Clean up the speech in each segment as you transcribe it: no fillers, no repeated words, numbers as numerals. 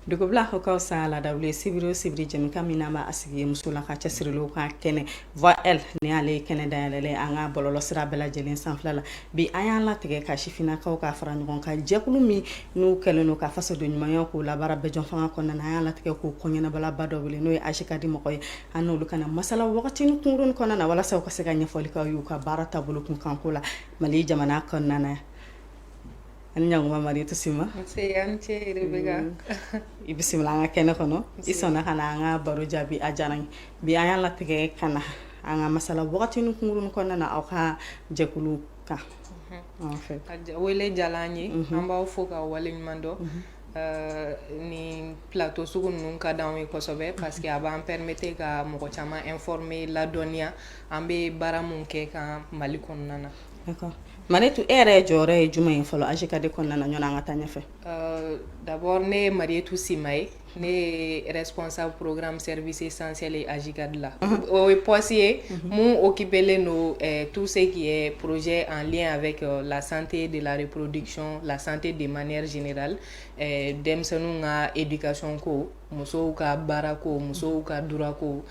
Dugubla ko sa la dawle sibiri jemi kamina ma asigi musula ka cɛsirilo ka kɛnɛ voix elle ni ale kɛnɛ dayɛlɛlen an ka bɔlɔlɔ sira bɛɛ lajɛlen sanfɛla la bi an y'an latigɛ ka sifinnakaw ka fara ɲɔgɔn kan jɛkulu min n'u kɛlen don ka fasoden ɲumanya k'u labaara bɛɛ jɔnfanga kɔnɔna an y'an latigɛ k'u kɔɲɛnabalaba dɔ wele n'o ye Aji ka di mɔgɔ ye an n'olu kana masala wagatinin kunkurunin kɔnɔna na walasa u ka se ka ɲɛfɔli k'aw y'u ka baara taabolo kunkanko la Mali jamana kɔnɔna na ani ɲaguma Mariétou Sima i bisimila an ka kɛnɛ kɔnɔ i sɔnna ka na an ka baro jaabi a diyara n bi an y'a latigɛ ka na an ka masala wagatinin kunkurunin kɔnɔna na aw ka jɛkulu kan wele diyala an ye an b'aw fo ka waleɲuman dɔn ni plateau sugu ninnu ka d'anw ye kosɛbɛ parce que a b'an permettre ka mɔgɔ caman informer ladɔnniya an bɛ baara mun kɛ kan Mali kɔnɔna na. D'accord. Mariétou e yɛrɛ jɔyɔrɔ ye jumɛn ye fɔlɔ AJCAD kɔnɔna na ɲɔgɔn an ka taa ɲɛfɛ? D'abord ne ye Mariétou Sima ye ne ye responsable programme service essentiel et AJCAD la. O ye poste ye mun occupelen don tout ce qui est projet en lien avec la santé de la reproduction, la santé de manière générale, denmisɛnninw ka éducation ko, musow ka baara ko, musow ka droit ko,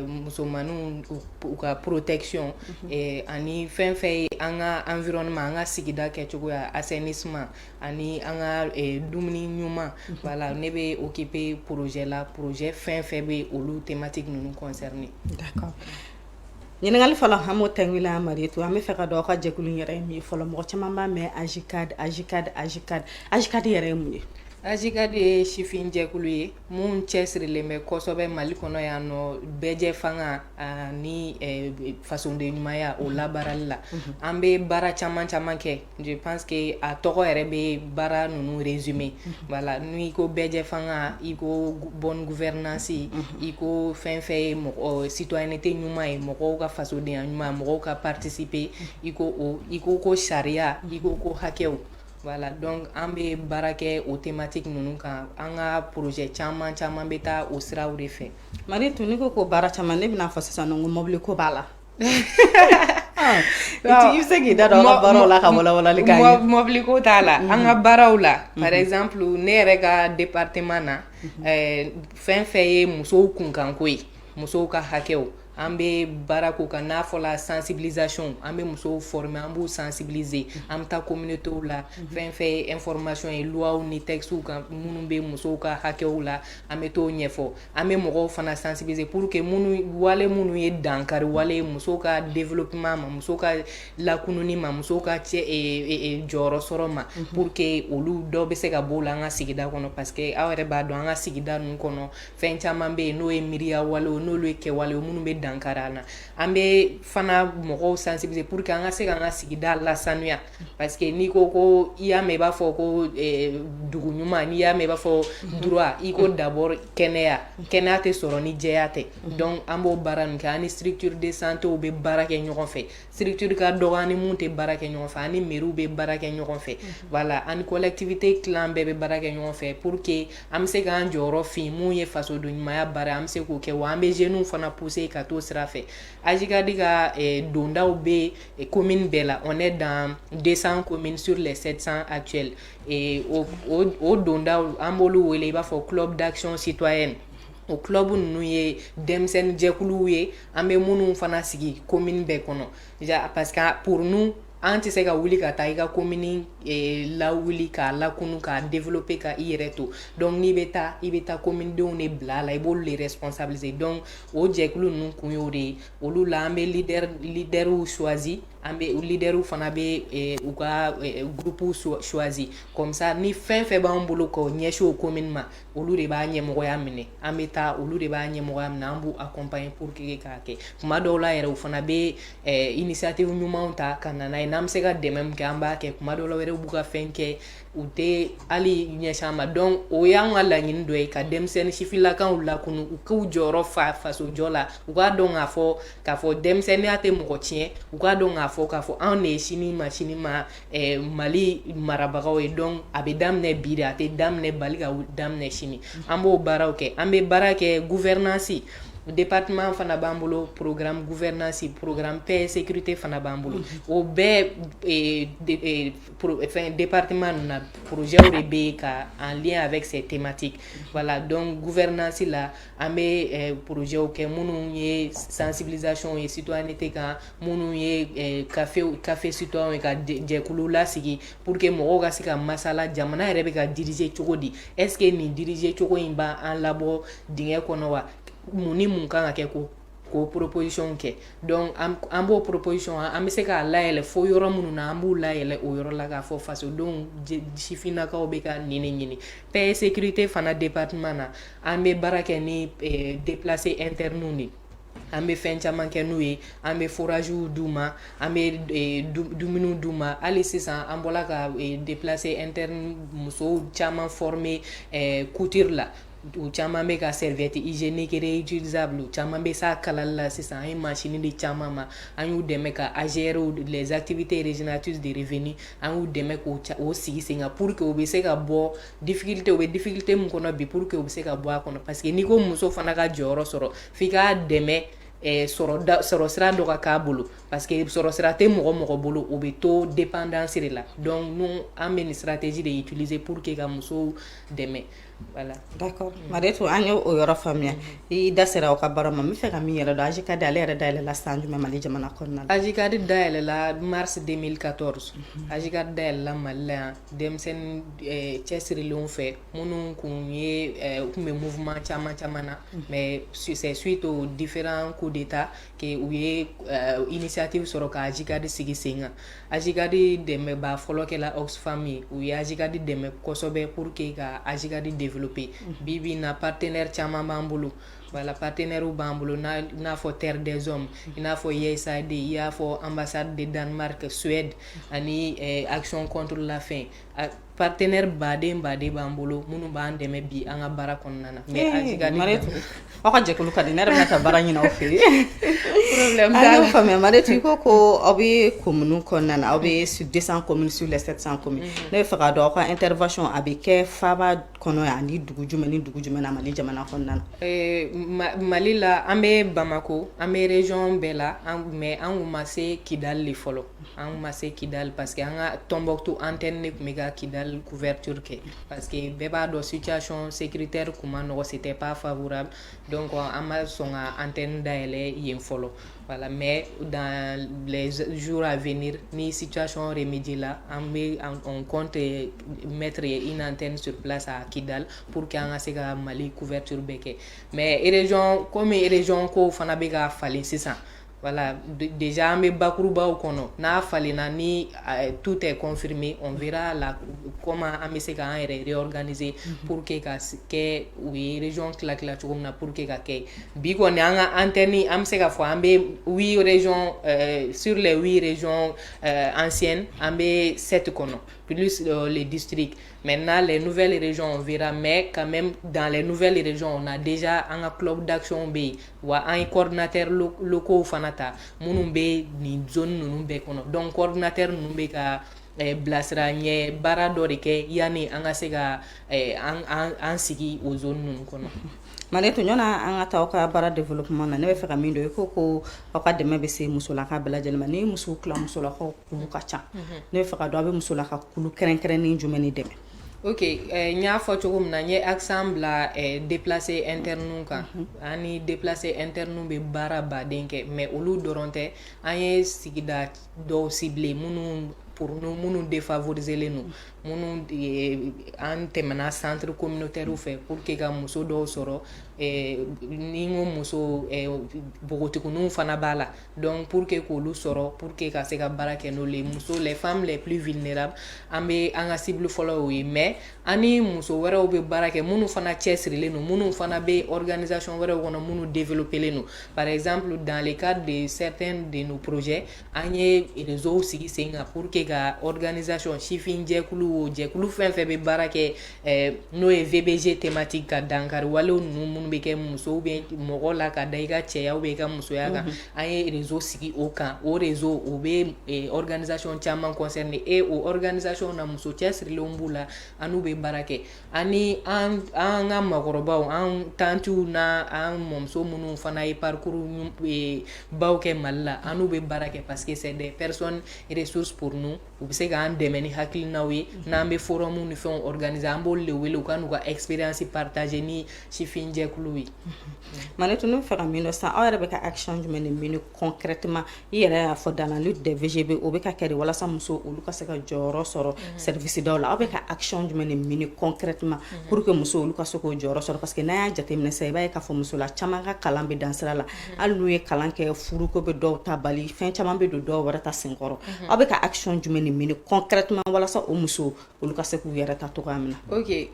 musomaninw u ka protection ani fɛn fɛn ye an ka environnement an ka sigida kɛcogoya assainissement ani an ka dumuni ɲuman voilà ne bɛ occuper projet la projet fɛn fɛn bɛ olu thématique ninnu concerné. D'accord. Ɲininkali fɔlɔ an b'o tɛnkuwila Mariétou an bɛ fɛ ka dɔn aw ka jɛkulu yɛrɛ ye mun ye fɔlɔ mɔgɔ caman b'a mɛn AJCAD yɛrɛ ye mun ye? AJCAD ye sifin jɛkulu ye mun cɛsirilen bɛ kosɛbɛ Mali kɔnɔ yan nɔ bɛɛ fanga ni fasoden ɲumanya o labaarali la an bɛ baara caman kɛ je pense que a tɔgɔ yɛrɛ bɛ baara ninnu résumé voilà n'i ko bɛɛ fanga i ko bonne gouvernance i ko fɛn fɛn ye mɔgɔ citoyenneté ɲuman ye mɔgɔw ka fasodenya ɲuman mɔgɔw ka participer i ko ko sariya i ko ko hakɛw. Voilà donc an bɛ baara kɛ o thématique ninnu kan an ka projet caman bɛ taa o siraw de fɛ. Mariétou n'i ko baara caman ne bɛna fɔ sisan nɔ ko mobili ko b'a la. I bɛ se k'i da don an ka baaraw la ka walawalali k'an ye. Mobili ko t'a la an ka baaraw la par exemple ne yɛrɛ ka département na fɛn fɛn ye musow kunkanko ye musow ka hakɛw an bɛ baara k'o kan n'a fɔla sensibilisation an bɛ musow former an b'u sensibiliser an bɛ taa communautéw la fɛn fɛn ye information ye luwaw ni textes kan minnu bɛ musow ka hakɛw la an bɛ t'o ɲɛfɔ an bɛ mɔgɔw fana sensibiliser pour que wale minnu ye dankari wale ye musow ka développement ma musow ka lakununi ma musow ka jɔyɔrɔ sɔrɔ ma pour que olu dɔ bɛ se ka bɔ o la an ka sigida kɔnɔ parce que aw yɛrɛ b'a dɔn an ka sigida ninnu kɔnɔ fɛn caman bɛ yen n'o ye miiriya walew n'olu ye kɛwalew minnu bɛ dankara na an bɛ fana mɔgɔw sensibiliser pour que an ka se k'an ka sigida lasanuya parce que n'i ko i y'a mɛn i b'a fɔ ko dugu ɲuman n'i y'a mɛn i b'a fɔ droit i ko d'abord kɛnɛya tɛ sɔrɔ ni jɛya tɛ donc an b'o baara ninnu kɛ an ni structure de santé bɛ baara kɛ ɲɔgɔn fɛ structure ka dɔgɔ an ni mun tɛ baara kɛ ɲɔgɔn fɛ an ni mairie bɛ baara kɛ ɲɔgɔn fɛ voilà an ni collectivité clan bɛɛ bɛ baara kɛ ɲɔgɔn fɛ pour que an bɛ se k'an jɔyɔrɔ fin mun ye fasoden ɲumanya baara an bɛ se k'o kɛ wa an bɛ jeunes fana pousser ka t'o sira fɛ AJCAD ka dondaw bɛ commune bɛɛ la on est dans 200 communes sur les 700 actuelles o dondaw an b'olu wele i b'a fɔ club d'action citoyenne o club ninnu ye denmisɛnnin jɛkuluw ye an bɛ minnu fana sigi commune bɛɛ kɔnɔ parce que pour nous an tɛ se ka wuli ka taa i ka commune lawuli k'a lakunu k'a développer ka i yɛrɛ to donc n'i bɛ taa i bɛ taa commune denw de bila a la i b'olu de responsabiliser donc o jɛkulu ninnu kun y'o de ye olu la an bɛ leaderw choisi an bɛ leaderw fana bɛ u ka groupe choisi comme ça ni fɛn b'an bolo k'o ɲɛsin o commune ma olu de b'a ɲɛmɔgɔya minɛ an bɛ taa olu de b'a ɲɛmɔgɔya minɛ an b'u accompagner pour que k'a kɛ kuma dɔw la yɛrɛ u fana bɛ initiative ɲumanw ta ka na n'a ye n'an bɛ se ka dɛmɛ min kɛ an b'a kɛ kuma dɔw la wɛrɛ b'u ka fɛn kɛ u tɛ hali ɲɛsin an ma donc o y'an ka laɲini dɔ ye ka denmisɛnnin sifinnakaw lakunu u k'u jɔyɔrɔ fa fasojɔ la u k'a dɔn k'a fɔ denmisɛnninya tɛ mɔgɔ tiɲɛ u k'a dɔn k'a fɔ anw de ye sini ma Mali marabagaw ye donc a bɛ daminɛ bi de a tɛ daminɛ bali ka daminɛ sini an b'o baaraw kɛ an bɛ baara kɛ gouvernance département fana b'an bolo programme gouvernance programme paix et sécurité fana b'an bolo o bɛɛ département na projet de be ka en lien avec ces thématiques voilà donc gouvernance la an bɛ projet kɛ minnu ye sensibilisation ye citoyenneté kan minnu ye café citoyen ka jɛkulu lasigi pour que mɔgɔw ka se ka masala jamana yɛrɛ bɛ ka diriger cogo di est ce que nin diriger cogo in b'an labɔ dingɛ kɔnɔ wa mun ni mun kan ka kɛ ko proposition kɛ donc an b'o proposition an bɛ se k'a layɛlɛ fo yɔrɔ minnu na an b'u layɛlɛ o yɔrɔ la k'a fɔ fasodenw sifinnakaw bɛ ka nin de ɲini paix et sécurité fana département na an bɛ baara kɛ ni déplacé interne de an bɛ fɛn caman kɛ n'u ye an bɛ foragew d'u ma an bɛ dumuniw d'u ma hali sisan an bɔra ka déplacé interne musow caman former couture la u caman bɛ ka serviette hygiénique réutilisable caman bɛ sa kalali la sisan an ye machine de caman ma an y'u dɛmɛ ka AGR les activités régénératrices de revenus an y'u dɛmɛ k'o sigi sen kan pour que u bɛ se ka bɔ difficulté u bɛ difficulté min kɔnɔ bi pour que u bɛ se ka bɔ a kɔnɔ parce que n'i ko muso fana ka jɔyɔrɔ sɔrɔ f'i k'a dɛmɛ sɔrɔ sira dɔ ka k'a bolo parce que sɔrɔ sira tɛ mɔgɔ bolo o bɛ to dépendance de la donc nous an bɛ nin stratégie de utiliser pour que ka musow dɛmɛ voilà. D'accord. Mariétou an ye o yɔrɔ faamuya i da sera o ka baara ma n bɛ fɛ ka min yɛrɛ dɔn AJICAD ale yɛrɛ dayɛlɛ la san jumɛn Mali jamana kɔnɔna la AJICAD dayɛlɛ la mars 2014 AJICAD dayɛlɛ la Mali la yan denmisɛnnin cɛsirilenw fɛ minnu kun bɛ mouvement caman na mais c'est suite aux différents coups d'état que u ye initiative sɔrɔ ka AJICAD sigi sen kan AJICAD dɛmɛba fɔlɔ kɛla Oxfam ye u ye AJICAD dɛmɛ kosɛbɛ pour que ka AJICAD développer bibi na partenaire caman b'an bolo voilà partenaires b'an bolo n'a fɔ Terre des Hommes i n'a fɔ USAID i y'a fɔ ambassade de Danemark Suède ani action contre la faim partenaire baden b'an bolo minnu b'an dɛmɛ bi an ka baara kɔnɔna na mais AJICAD aw ka jɛkulu ka di ne yɛrɛ bɛna taa baara ɲini aw fɛ problème an y'o faamuya Mariétou i ko aw bɛ commune kɔnɔna na aw bɛ 200 communes sur les 700 communes ne bɛ fɛ k'a dɔn aw ka intervention a bɛ kɛ faaba kɔnɔ yan ni dugu jumɛn ni dugu jumɛn na Mali jamana kɔnɔna na Mali la an bɛ Bamako an bɛ région bɛɛ la mais an kun ma se Kidal de fɔlɔ an kun ma se Kidal parce que an ka Tombouctou antenne de kun bɛ ka Kidal couverture kɛ parce que bɛɛ b'a dɔn situation sécuritaire kun ma nɔgɔ c'était pas favorable donc an ma sɔn ka antenne dayɛlɛ yen fɔlɔ voilà mais dans les jours à venir ni situation remédier la on compte mettre une antenne sur place à Kidal pour que an ka se ka Mali couverture bɛɛ kɛ mais région comme région ko fana bɛ ka falen sisan voilà déjà an bɛ bakurubaw kɔnɔ n'a falenna ni tout est confirmé on verra comment an bɛ se k'an yɛrɛ réorganiser pour que ka kɛ u ye région tila cogo min na pour que ka kɛ bi kɔni an ka antenne an bɛ se k'a fɔ an bɛ 8 régions sur les 8 régions anciennes an bɛ 7 kɔnɔ plus les districts. Maintenant, les nouvelles régions, on verra, mais quand même, dans les nouvelles régions, on a déjà un club d'action B, ou un coordinateur locaux fanata, munumbe ni zone nunumbe kono. Donc, coordinateur nunumbe ka bilasira ɲɛ baara dɔ de kɛ yani an ka se ka an sigi o zone ninnu kɔnɔ. Mariétou ɲɔna an ka taa aw ka baara développement na ne bɛ fɛ ka min dɔn i ko aw ka dɛmɛ bɛ se musolaka bɛɛ lajɛlen ma ni musow tila musolakaw kulu ka ca ne bɛ fɛ ka dɔn aw bɛ musolaka kulu kɛrɛnkɛrɛnnen jumɛn de dɛmɛ ok n y'a fɔ cogo min na n ye accent bila déplacé interne kan ani déplacé interne bɛ baara baden kɛ mais olu dɔrɔn tɛ an ye sigida dɔw ciblé minnu défavorisé non minnu an tɛmɛna centre communautaire fɛ pour que ka muso dɔw sɔrɔ ni n ko muso bogotigininw fana b'a la donc pour que k'olu sɔrɔ pour que ka se ka baara kɛ n'olu ye muso les femmes les plus vulnérables an bɛ an ka cible fɔlɔ o ye mais ani muso wɛrɛw bɛ baara kɛ minnu fana cɛsirilen don minnu fana bɛ organisation wɛrɛw kɔnɔ minnu développélen don par exemple dans le cadre de certains de nos projets an ye réseau sigi sen kan pour que ka organisation sifin jɛkulu o jɛkulu fɛn fɛn bɛ baara kɛ n'o ye VBG thématique ka dankari walew ninnu minnu mun bɛ kɛ muso ou bien mɔgɔ la ka da i ka cɛya ou bien i ka musoya kan an ye réseau sigi o kan o réseau o bɛ organisation caman concerné o organisation na muso cɛsirilenw b'u la an n'u bɛ baara kɛ ani an ka makɔrɔbaw an tantiw na an mɔmuso minnu fana ye parcours baw kɛ Mali la an n'u bɛ baara kɛ parce que c'est des personnes ressources pour nous u bɛ se k'an dɛmɛ ni hakilinaw ye n'an bɛ forum ni fɛnw organiser an b'olu de wele u ka n'u ka expérience partager ni sifin jɛkulu ye. Maletu n'u fɛ ka min dɔn sisan aw yɛrɛ bɛ ka action jumɛn de mené concrètement i yɛrɛ y'a fɔ dans la lutte des VGB o bɛ ka kɛ de walasa muso olu ka se ka jɔyɔrɔ sɔrɔ service daw la aw bɛ ka action jumɛn de mené concrètement pour que muso olu ka se k'o jɔyɔrɔ sɔrɔ parce que n'an y'a jateminɛ sisan i b'a ye k'a fɔ musola caman ka kalan bɛ dan sira la hali n'u ye kalan kɛ furuko bɛ dɔw ta bali fɛn caman bɛ don dɔw wɛrɛ ta senkɔrɔ aw bɛ ka action jumɛn de mené concrètement walasa o muso olu ka se k'u yɛrɛ ta cogoya min na. Ok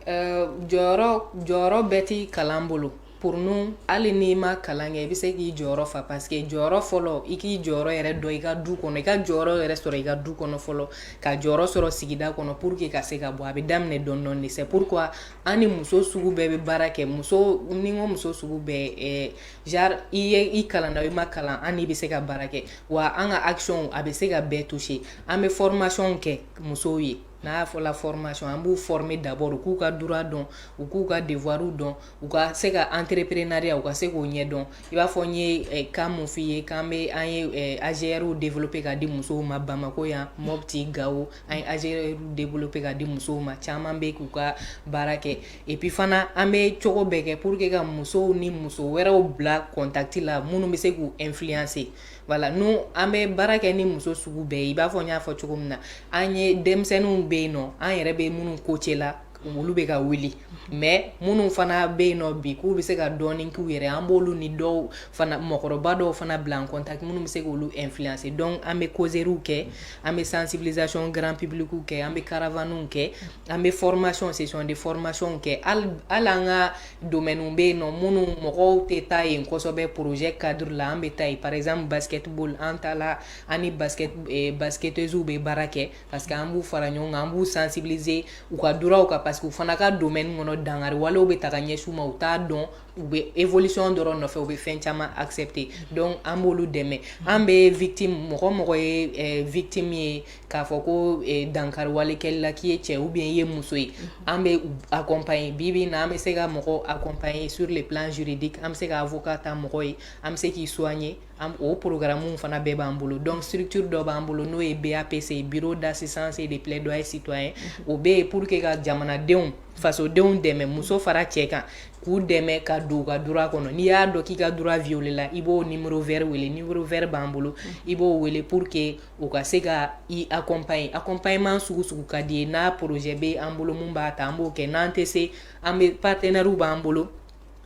jɔyɔrɔ bɛɛ ti kalan bolo pour nous hali n'i ma kalan kɛ i bɛ se k'i jɔyɔrɔ fa parce que jɔyɔrɔ fɔlɔ i k'i jɔyɔrɔ yɛrɛ dɔn i ka du kɔnɔ i ka jɔyɔrɔ yɛrɛ sɔrɔ i ka du kɔnɔ fɔlɔ ka jɔyɔrɔ sɔrɔ sigida kɔnɔ pour que ka se ka bɔ a bɛ daminɛ dɔɔni dɔɔni de c'est pourquoi an ni muso sugu bɛɛ bɛ baara kɛ ni n ko muso sugu bɛɛ genre i kalanna i ma kalan an n'i bɛ se ka baara kɛ wa an ka action a bɛ se ka bɛɛ toucher an bɛ formation kɛ musow ye. N'a fɔla formation an b'u former d'abord u k'u ka droit dɔn u k'u ka devoirs dɔn u ka se ka entrepreneuriat u ka se k'o ɲɛdɔn i b'a fɔ n ye cas mun f'i ye k'an bɛ an ye AGR développer ka di musow ma Bamako yan Mopti Gao an ye AGR développer ka di musow ma caman bɛ k'u ka baara kɛ et puis fana an bɛ cogo bɛɛ kɛ pour que ka musow ni muso wɛrɛw bila contact la minnu bɛ se k'u influencer voilà nous an bɛ baara kɛ ni muso sugu bɛɛ ye i b'a fɔ n y'a fɔ cogo min na an ye denmisɛnninw bɛ yen nɔ an yɛrɛ bɛ minnu coacher la olu bɛ ka wuli mais minnu fana bɛ yen nɔ bi k'u bɛ se ka dɔɔni k'u yɛrɛ an b'olu ni dɔw fana mɔgɔkɔrɔba dɔw fana bila en contact minnu bɛ se k'olu influencer donc an bɛ causeries kɛ an bɛ sensibilisation grand public kɛ an bɛ caravanes kɛ an bɛ formation session de formation kɛ hali an ka domaine bɛ yen nɔ minnu mɔgɔw tɛ taa yen kosɛbɛ projet cadre la an bɛ taa yen par exemple basketball an ta la an ni basketteuses bɛ baara kɛ parce que an b'u fara ɲɔgɔn kan an b'u sensibiliser u ka droit kan parce que u fana ka domaine kɔnɔ dangari walew bɛ ta ka ɲɛsin u ma u t'a dɔn u bɛ évolution dɔrɔn nɔfɛ u bɛ fɛn caman accepter donc an b'olu dɛmɛ an bɛ victime mɔgɔ ye victime ye k'a fɔ ko dankari walekɛli la k'i ye cɛ ou bien i ye muso ye an bɛ accompagner bi na an bɛ se ka mɔgɔ accompagner sur le plan juridique an bɛ se ka avocat ta mɔgɔ ye an bɛ se k'i soigner o programme fana bɛɛ b'an bolo donc structure dɔ b'an bolo n'o ye BAPC bureau d'assistance et de plaidoyer citoyen o bɛ yen pour que ka jamanadenw fasodenw dɛmɛ muso fara cɛ kan k'u dɛmɛ ka don u ka droit kɔnɔ n'i y'a dɔn k'i ka droit violer la i b'o numéro vert wele numéro vert b'an bolo i b'o wele pour que u ka se ka i accompagnement sugu ka di ye n'a projet bɛ an bolo mun b'a ta an b'o kɛ n'an tɛ se an bɛ partenaires b'an bolo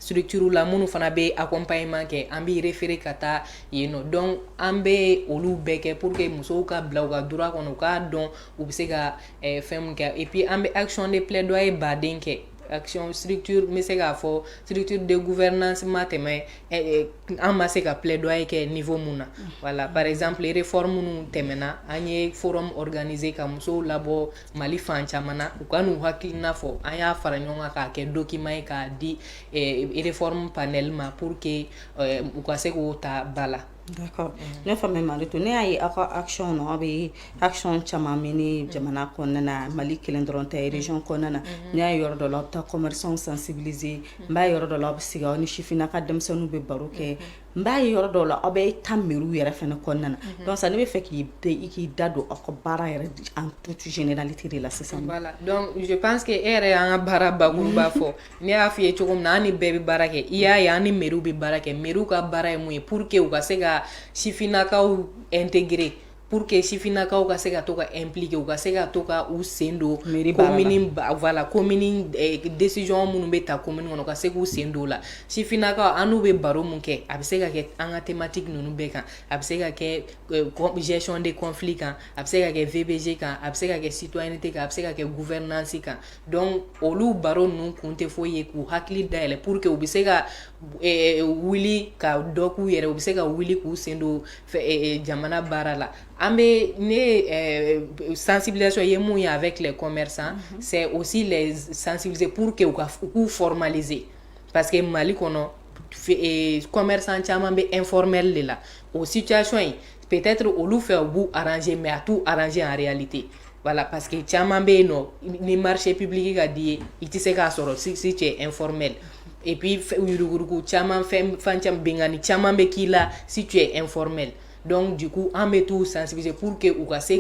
structure la minnu fana bɛ accompagnement kɛ an bɛ référer ka taa yen nɔ donc an bɛ olu bɛɛ kɛ pour que musow ka bila u ka droit kɔnɔ u k'a dɔn u bɛ se ka fɛn mun kɛ et puis an bɛ action de plaidoyer baden kɛ action structure n bɛ se k'a fɔ structure de gouvernance ma tɛmɛ an ma se ka plaidoyer kɛ niveau mun na voilà par exemple réforme minnu tɛmɛna an ye forum organiser ka musow labɔ Mali fan caman na u ka n'u hakilina fɔ an y'a fara ɲɔgɔn kan k'a kɛ document ye k'a di réforme panel ma pour que u ka se k'o ta ba la. D'accord. Ne faamuya Maletu ne y'a ye aw ka action na aw bɛ action caman mené jamana kɔnɔna na Mali kelen dɔrɔn tɛ région kɔnɔna na n'i y'a ye yɔrɔ dɔ la aw bɛ taa commerçants sensibiliser n b'a ye yɔrɔ dɔ la aw bɛ sigi aw ni sifinnaka denmisɛnninw bɛ baro kɛ n b'a ye yɔrɔ dɔw la aw bɛ taa mairies yɛrɛ fɛnɛ kɔnɔna na donc sisan ne bɛ fɛ k'i da don aw ka baara yɛrɛ en toute généralité de la sisan. Voilà donc je pense que e yɛrɛ y'an ka baara bakuruba fɔ ne y'a f'i ye cogo min na an ni bɛɛ bɛ baara kɛ i y'a ye an ni mairies bɛ baara kɛ mairies ka baara ye mun ye pour que u ka se ka sifinnakaw intégrer pour que sifinnakaw ka se ka to ka impliquer u ka se ka to ka u sen don commune voilà commune décision minnu bɛ ta commune kɔnɔ ka se k'u sen don o la sifinnakaw an n'u bɛ baro mun kɛ a bɛ se ka kɛ an ka thématique ninnu bɛɛ kan a bɛ se ka kɛ gestion des conflits kan a bɛ se ka kɛ VBG kan a bɛ se ka kɛ citoyenneté kan a bɛ se ka kɛ gouvernance kan donc olu baro ninnu kun tɛ foyi ye k'u hakili dayɛlɛ pour que u bɛ se ka wuli ka dɔ k'u yɛrɛ u bɛ se ka wuli k'u sen don jamana baara la an bɛ ne sensibilisation ye mun ye avec les commerçants c'est aussi les sensibiliser pour que u k'u formaliser parce que Mali kɔnɔ commerçant caman bɛ informel de la o situation yi peut-être olu fɛ u b'u arranger mais a t'u arranger en réalité voilà parce que caman bɛ yen nɔ ni marché public ka di ye i tɛ se k'a sɔrɔ si tu es informel et puis yurugurugu caman fan caman bengani caman bɛ k'i la si tu es informel. Donc du coup an bɛ t'u sensibiliser pour que u ka se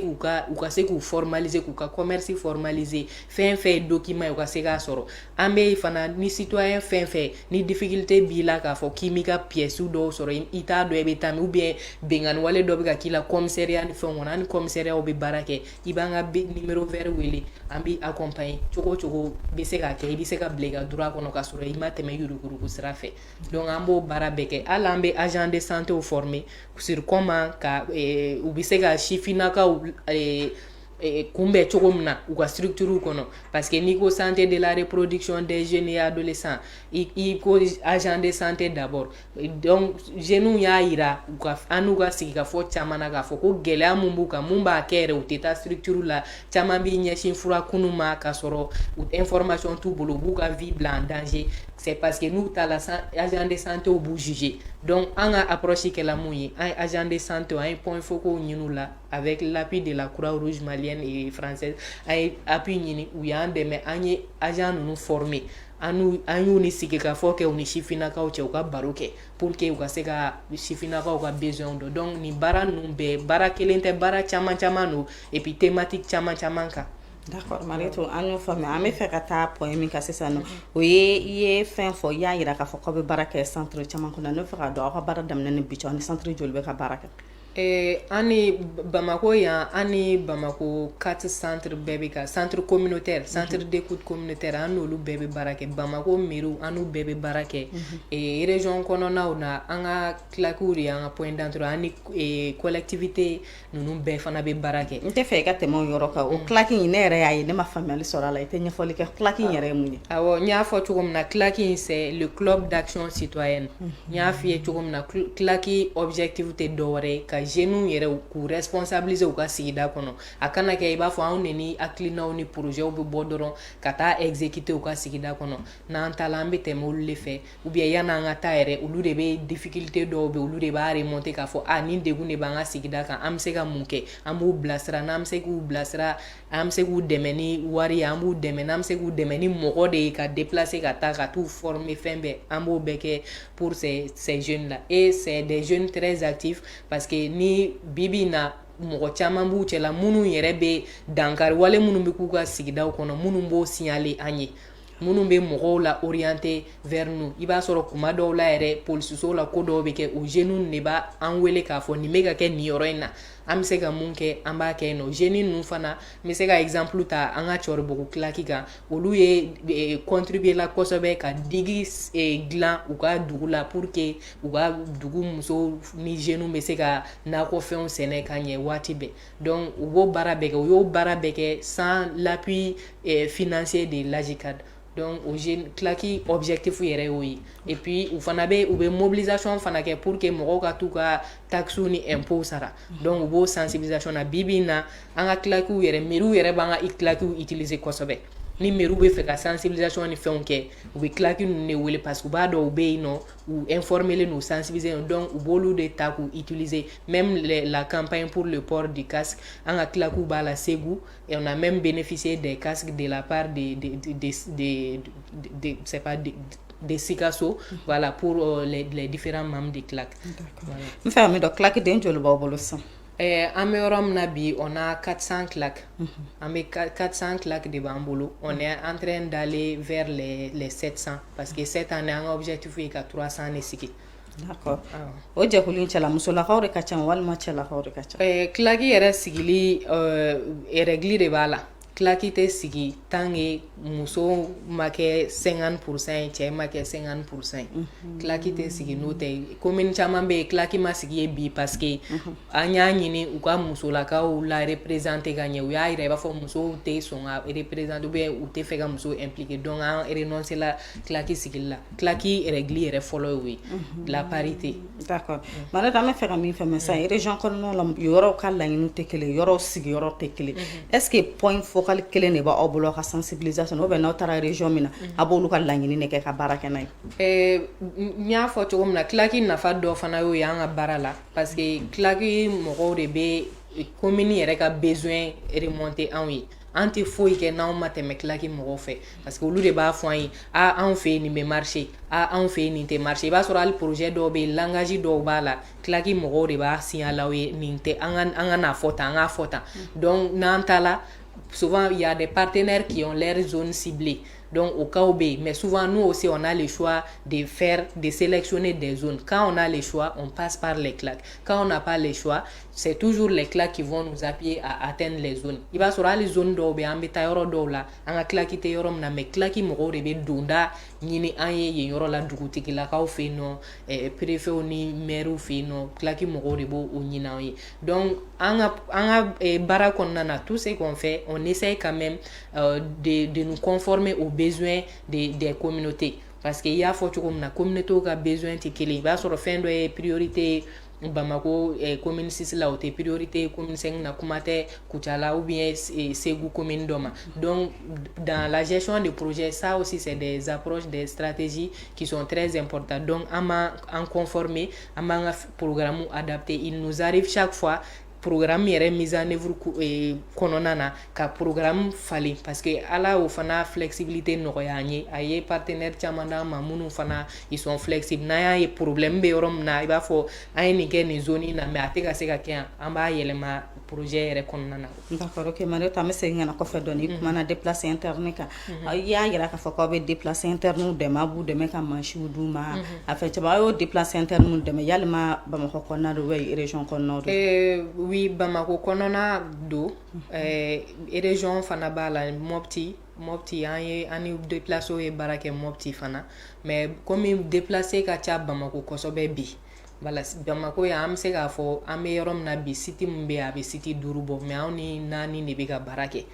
k'u formaliser k'u ka commerce formaliser fɛn fɛn document ye u ka se k'a sɔrɔ an bɛ fana ni citoyen fɛn fɛn ni difficulté b'i la k'a fɔ k'i m'i ka pièces dɔw sɔrɔ i t'a dɔn i bɛ taa min ou bien bengani wale dɔ bɛ ka k'i la commissariat ni fɛnw kɔnɔ an ni commissariat bɛ baara kɛ i b'an ka numéro vert wele an b'i accompagner cogo cogo bɛ se ka kɛ i bɛ se ka bila i ka droit kɔnɔ k'a sɔrɔ i ma tɛmɛ yurugurugu sira fɛ donc an b'o baara bɛɛ kɛ hali an bɛ agent de santé former sur comment ka u bɛ se ka sifinnakaw kunbɛn cogo min na u ka structure kɔnɔ parce que n'i ko santé de la reproduction des jeunes et adolescents i ko agent de santé d'abord donc jeunes y'a yira an n'u ka sigi ka fɔ caman na k'a fɔ ko gɛlɛya mun b'u kan mun b'a kɛ yɛrɛ u tɛ taa structure la caman b'i ɲɛsin fura kunnu ma k'a sɔrɔ information t'u bolo u b'u ka vie bila en danger c'est parce que n'u ta la agent de santé b'u juger donc an ka approche kɛla mun ye an agent de santé an ye point focaux ɲini u la avec l'appui de la Croix-Rouge malienne et française an ye appui ɲini u y'an dɛmɛ an ye agent ninnu former an y'u ni sigi ka fɔ kɛ u ni sifinnakaw cɛ u ka baro kɛ pour que u ka se ka sifinnakaw ka besoin dɔn donc nin baara ninnu bɛɛ baara kelen tɛ baara caman don et puis thématique caman kan. D'accord Mariétou an y'o faamuya an bɛ fɛ ka taa point min kan sisan nɔ o ye i ye fɛn fɔ i y'a yira k'a fɔ k'aw bɛ baara kɛ centre caman kɔnɔ ne bɛ fɛ k'a dɔn aw ka baara daminɛ ni bi cɛ aw ni centre joli bɛ ka baara kɛ. An ni Bamako yan an ni Bamako 4 centres bɛɛ bɛ ka centre communautaire centre d'écoute communautaire an n'olu bɛɛ bɛ baara kɛ Bamako mairie an n'u bɛɛ bɛ baara kɛ région kɔnɔnaw na an ka claquew de y'an ka point d'entrée an ni collectivité ninnu bɛɛ fana bɛ baara kɛ. N tɛ fɛ i ka tɛmɛ o yɔrɔ kan o claque in ne yɛrɛ y'a ye ne ma faamuyali sɔrɔ a la i tɛ ɲɛfɔli kɛ claque in yɛrɛ ye mun ye. Awɔ n y'a fɔ cogo min na claque in c'est le club d'action citoyenne n y'a f'i ye cogo min na claque objectif tɛ dɔwɛrɛ ye ka jeunes yɛrɛ k'u responsabiliser u ka sigida kɔnɔ a kana kɛ i b'a fɔ anw de ni hakilinaw ni projets bɛ bɔ dɔrɔn ka taa exécuter u ka sigida kɔnɔ n'an ta la an bɛ tɛmɛ olu de fɛ ou bien yan'an ka taa yɛrɛ olu de bɛ difficulté dɔw bɛ olu de b'a remonter k'a fɔ nin degun de b'an ka sigida kan an bɛ se ka mun kɛ an b'u bilasira n'an bɛ se k'u bilasira an bɛ se k'u dɛmɛ ni wari ye an b'u dɛmɛ n'an bɛ se k'u dɛmɛ ni mɔgɔ de ye ka déplacer ka taa ka t'u former fɛn bɛɛ an b'o bɛɛ kɛ pour ces jeunes là et c'est des jeunes très actifs parce que ni bibi na mɔgɔ caman b'u cɛla minnu yɛrɛ bɛ dankari wale minnu bɛ k'u ka sigidaw kɔnɔ minnu b'o signaler an ye minnu bɛ mɔgɔw la orienter vers nous i b'a sɔrɔ kuma dɔw la yɛrɛ polisiso la ko dɔw bɛ kɛ o jeunes de b'a an wele k'a fɔ nin bɛ ka kɛ nin yɔrɔ in na an bɛ se ka mun kɛ an b'a kɛ yen nɔ jeunes ninnu fana n bɛ se ka exemple ta an ka Cɔribugu claque kan olu ye contribuer la kosɛbɛ ka digi dilan u ka dugu la pour que u ka dugu musow ni jeunes bɛ se ka nakɔfɛnw sɛnɛ ka ɲɛ waati bɛɛ donc u b'o baara bɛɛ kɛ u y'o baara bɛɛ kɛ sans l'appui financier de l'AGICAD. Donc o jeune claque objectif yɛrɛ y'o ye et puis u bɛ mobilisation fana kɛ pour que mɔgɔw ka t'u ka taxes ni impôts sara donc u b'o sensibilisation na bi in na an ka claquew yɛrɛ mairies yɛrɛ b'an ka claquew utiliser kosɛbɛ ni mairies bɛ fɛ ka sensibilisation ni fɛnw kɛ u bɛ claque ninnu de wele parce que u b'a dɔn u bɛ yen nɔ u informer nous sensibiliser donc u b'olu de ta k'u utiliser même la campagne pour le port du casque an ka claquew b'a la Ségou et on a même bénéficié des casques de la part c'est pas des Sikaso voilà pour les différents membres de claque. Voilà. N fɛ min dɔn claque den joli b'aw bolo sisan. An bɛ yɔrɔ min na bi on a 400 claques an bɛ 400 claques de b'an bolo on est en train d'aller vers les 700 parce que cette année an ka objectif ye ka 300 de sigi. D'accord o jɛkulu in cɛla musolakaw de ka ca walima cɛlakaw de ka ca. Claque yɛrɛ sigili règle de b'a la claque tɛ sigi tant que muso ma kɛ 50% ye cɛ ma kɛ 50% ye claque tɛ sigi n'o tɛ commune caman bɛ yen claque ma sigi ye bi parce que an y'a ɲini u ka musolakaw la représenter ka ɲɛ u y'a yira i b'a fɔ musow tɛ sɔn ka représenter ou bien u tɛ fɛ ka muso impliquer donc an renoncer la claque sigili la claque règle yɛrɛ fɔlɔ y'o ye la parité. D'accord Mariétou an bɛ fɛ ka min faamuya sisan région kɔnɔnaw la yɔrɔw ka laɲiniw tɛ kelen yɔrɔw sigiyɔrɔ tɛ kelen est-ce que point focal local kelen de b'aw bolo ka sensibilisation ou bien n'aw taara région min na a b'olu ka laɲini de kɛ ka baara kɛ n'a ye n y'a fɔ cogo min na kilaki nafa dɔ fana y'o ye an ka baara la parce que kilaki mɔgɔw de bɛ commune yɛrɛ ka besoin remonter anw ye an tɛ foyi kɛ n'anw ma tɛmɛ kilaki mɔgɔw fɛ parce que olu de b'a fɔ an ye anw fɛ yen nin bɛ marché anw fɛ yen nin tɛ marché i b'a sɔrɔ hali projet dɔw bɛ yen langage dɔw b'a la kilaki mɔgɔw de b'a signalé aw ye nin tɛ an ka n'a fɔ tan an k'a fɔ tan donc n'an ta la souvent il y a des partenaires qui ont leur zone ciblée. Donc au cas où, mais souvent nous aussi on a le choix de sélectionner des zones. Quand on a le choix, on passe par les claques. Quand on n'a pas le choix, c'est toujours les claques qui vont nous appuyer à atteindre les zones. Il va sur les zones d'eau, on beta yoro d'eau là, on a claqué te yoro na mais claqué moro de dunda ni anye yoro la dugutiki la kao fait non préfet ni maire fait non claqué moro de bo ou ni donc on a bara na tout ce qu'on fait, on essaye quand même de nous conformer aux besoins des communautés parce qu'il y a faut que la communauté a besoin de qu'il va sur fin de priorité Bamako commune 6 là où tes priorités commune 5 na kumate Kuchala ou bien Ségou commune Doma. Donc dans la gestion des projets, ça aussi c'est des approches, des stratégies qui sont très importantes. Donc en conformer, un programme adapté, il nous arrive chaque fois programme yɛrɛ mise en œuvre kɔnɔna na ka programme falen parce que ala o fana flexibilité nɔgɔya an ye a ye partenaire caman d'an ma minnu fana ils sont flexibles n'an y'a ye problème bɛ yɔrɔ min na i b'a fɔ an ye nin kɛ nin zone na mais a tɛ ka se ka kɛ yan an b'a yɛlɛma projet yɛrɛ kɔnɔna na. D'accord, ok Mariétou an bɛ segin ka na kɔfɛ dɔɔni i kumana déplacé interne kan i y'a yira k'a fɔ k'aw bɛ déplacé interne dɛmɛ a b'u dɛmɛ ka mansiw d'u ma a fɛn caman aw y'o déplacé interne dɛmɛ yalima Bamakɔ kɔnɔna don ou région kɔnɔna don. Oui, Bamako kɔnɔna don région fana b'a la Mopti an ni déplacé ye baara kɛ Mopti fana mais comme déplacé ka ca Bamako kosɛbɛ bi voilà Bamako ya an bɛ se k'a fɔ an bɛ yɔrɔ min na bi site min bɛ a bɛ site 5 bɔ mais anw ni 4 de bɛ ka baara kɛ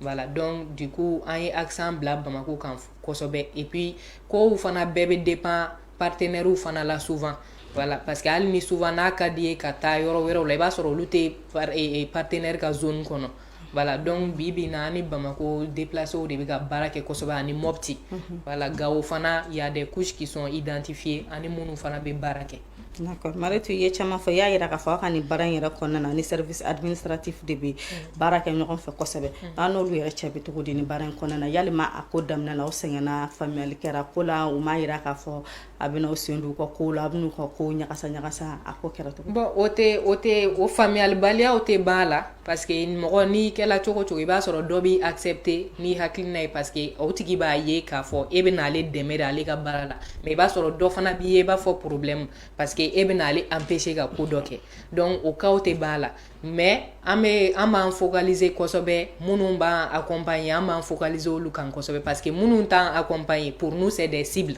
voilà donc du coup an ye accent bila Bamako kan kosɛbɛ et puis kow fana bɛɛ bɛ dépend partenaires fana la souvent. Voilà, parce que hali ni souvent n'a ka di ye ka taa yɔrɔ wɛrɛw la i b'a sɔrɔ olu tɛ partenaire ka zone kɔnɔ voilà donc bi bi na ani Bamako déplacé de bɛ ka baara kɛ kosɛbɛ ani Mopti voilà Gao fana il y a des couches qui sont identifiées ani minnu fana bɛ baara kɛ. D'accord, Mariétou ye caman fɔ i y'a yira k'a fɔ aw ka nin baara in yɛrɛ kɔnɔna na ni service administratif de bɛ baara kɛ ɲɔgɔn fɛ kosɛbɛ an n'olu yɛrɛ cɛ bɛ cogo di ni baara in kɔnɔna na yalima a ko daminɛ la aw sɛgɛnna faamuyali kɛra ko la u m'a yira k'a fɔ a bɛna aw sen don u ka kow la a bɛn'u ka kow ɲagasa a ko kɛra cogo. Bon o faamuyalibaliya o tɛ ban a la parce que mɔgɔ n'i kɛla cogo cogo i b'a sɔrɔ dɔ b'i accepter n'i hakilina ye parce que o tigi b'a ye k'a fɔ e bɛna ale dɛmɛ de ale ka baara la mais i b'a sɔrɔ dɔ fana b'i ye i b'a fɔ problème parce que e bɛna ale empêcher ka ko dɔ kɛ donc o cas tɛ ban a la mais an b'an focaliser kosɛbɛ minnu b'an accompagner an b'an focaliser olu kan kosɛbɛ parce que minnu t'an accompagner pour nous c'est des cibles.